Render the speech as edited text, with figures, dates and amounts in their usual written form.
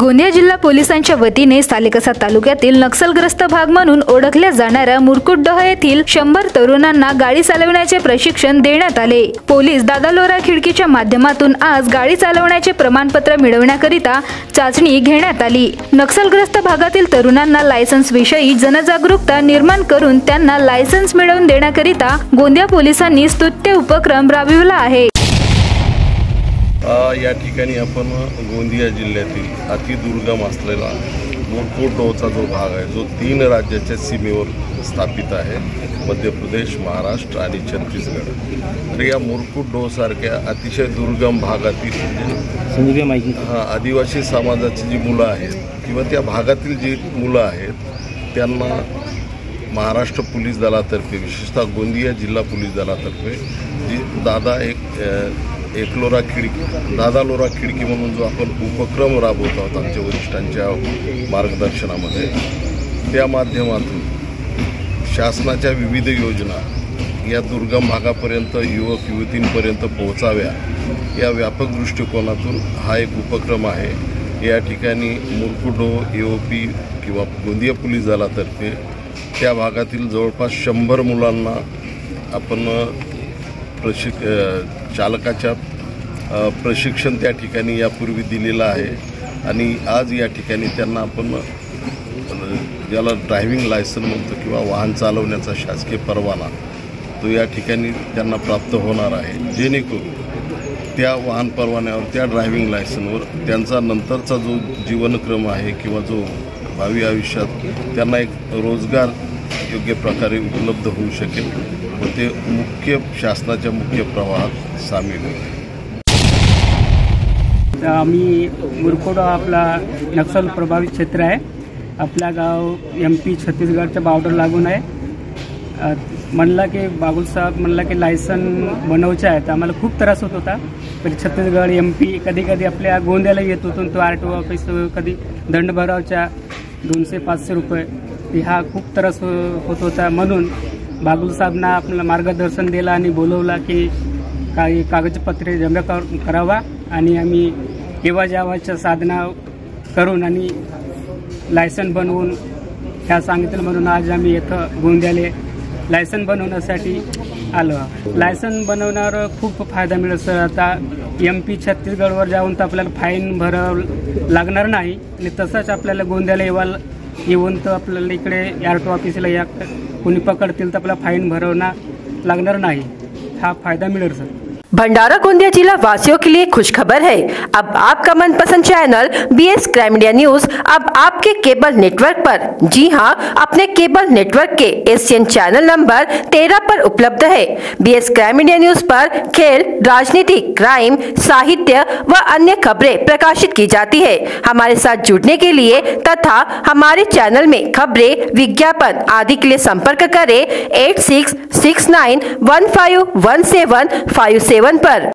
गोंदिया जिल्हा पोलिसांच्या वतीने सालेकसा तालुक्यातील नक्षलग्रस्त भाग म्हणून ओळखल्या जाणाऱ्या मुरकुटडोह येथील 100 तरुणांना गाडी चालवण्याचे प्रशिक्षण देण्यात आले। पोलीस दादा लोरा खिडकीच्या माध्यमातून आज गाडी चालवण्याचे प्रमाणपत्र मिळवण्याकरिता चाचणी घेण्यात आली। नक्षलग्रस्त भागातील तरुणांना लायसन्स विषयी जनजागरूकता निर्माण करून त्यांना लायसन्स मिळवून देण्याकरिता गोंदिया पोलिसांनी स्तुत्य उपक्रम राबविला आहे। या ठिकाणी आपण गोंदिया जिल्ह्यातील अतिदुर्गम असलेला मुरकुटडोहचा जो भाग आहे, जो 3 राज्याच्या सीमेवर स्थापित आहे, मध्य प्रदेश, महाराष्ट्र आणि छत्तीसगड। तर या मुरकुटडोहसारख्या अतिशय दुर्गम भागातील आदिवासी समाजाची जी मुलं आहेत किंवा त्या भागातील जी मुलं आहेत त्यांना महाराष्ट्र पोलीस दलातर्फे, विशेषतः गोंदिया जिल्हा पोलीस दलातर्फे जी दादा लोरा खिडकी म्हणून जो आपण उपक्रम राबवत आहोत आमच्या वरिष्ठांच्या मार्गदर्शनामध्ये, त्या माध्यमातून शासनाच्या विविध योजना या दुर्गम भागापर्यंत युवक युवतींपर्यंत पोहोचाव्या या व्यापक दृष्टिकोनातून हा एक उपक्रम आहे। या ठिकाणी मुरकुटडोह EOP किंवा गोंदिया पोलीस दलातर्फे त्या भागातील जवळपास 100 मुलांना आपण चालकाच्या प्रशिक्षण त्या ठिकाणी यापूर्वी दिलेलं आहे आणि आज या ठिकाणी त्यांना आपण ज्याला ड्रायव्हिंग लायसन म्हणतो किंवा वाहन चालवण्याचा शासकीय परवाना तो या ठिकाणी त्यांना प्राप्त होणार आहे, जेणेकरून त्या वाहन परवान्यावर, त्या ड्रायव्हिंग लायसनवर त्यांचा नंतरचा जो जीवनक्रम आहे किंवा जो भावी आयुष्यात त्यांना एक रोजगार योग्य प्रकारे उपलब्ध होऊ शकेल व ते शासनाच्या मुख्य प्रवाहात सामील होईल। आम्ही मुरकुटडोह आपला नक्षल प्रभावित क्षेत्र आहे। आपला गाव MP छत्तीसगडच्या बॉर्डर लागून आहे। म्हणला की बागुल साहेब म्हणला की लायसन बनवायचे आहे, तर आम्हाला खूप त्रास होत होता। पण छत्तीसगड MP कधी आपल्या गोंदियाला येत होतो, तो RTO ऑफिस कधी दंड भरावच्या 200-500 रुपये, हा खूप त्रास होत होता। म्हणून बागुल साहेबना आपल्याला मार्गदर्शन दिलं आणि बोलवला की काही कागदपत्रे जमा करावा आणि आम्ही येवा जावाच्या साधना करून आणि लायसन बनवून ह्या सांगितलं। म्हणून आज आम्ही इथं गोंदियाले लायसन बनवण्यासाठी आलो। लायसन बनवण्यावर खूप फायदा मिळेल सर। आता MP छत्तीसगडवर जाऊन तर आपल्याला फाईन भरावं लागणार नाही आणि तसंच आपल्याला गोंदियाला येऊन तर आपल्याला इकडे RTO ऑफिसला या कोणी पकडतील तर आपल्याला फाईन भरवणं लागणार नाही, हा फायदा मिळेल सर। भंडारा गोंदिया जिला वासियों के लिए खुशखबर है। अब आपका मनपसंद channel BS crime India news अब आपके केबल नेटवर्क पर, जी हां, अपने केबल नेटवर्क के एशियन चैनल नंबर 13 पर उपलब्ध है। BS क्राइम इंडिया न्यूज पर खेल, राजनीति, क्राइम, साहित्य व अन्य खबरें प्रकाशित की जाती है। हमारे साथ जुड़ने के लिए तथा हमारे चैनल में खबरें, विज्ञापन आदि के लिए संपर्क करें 8669151757 पर।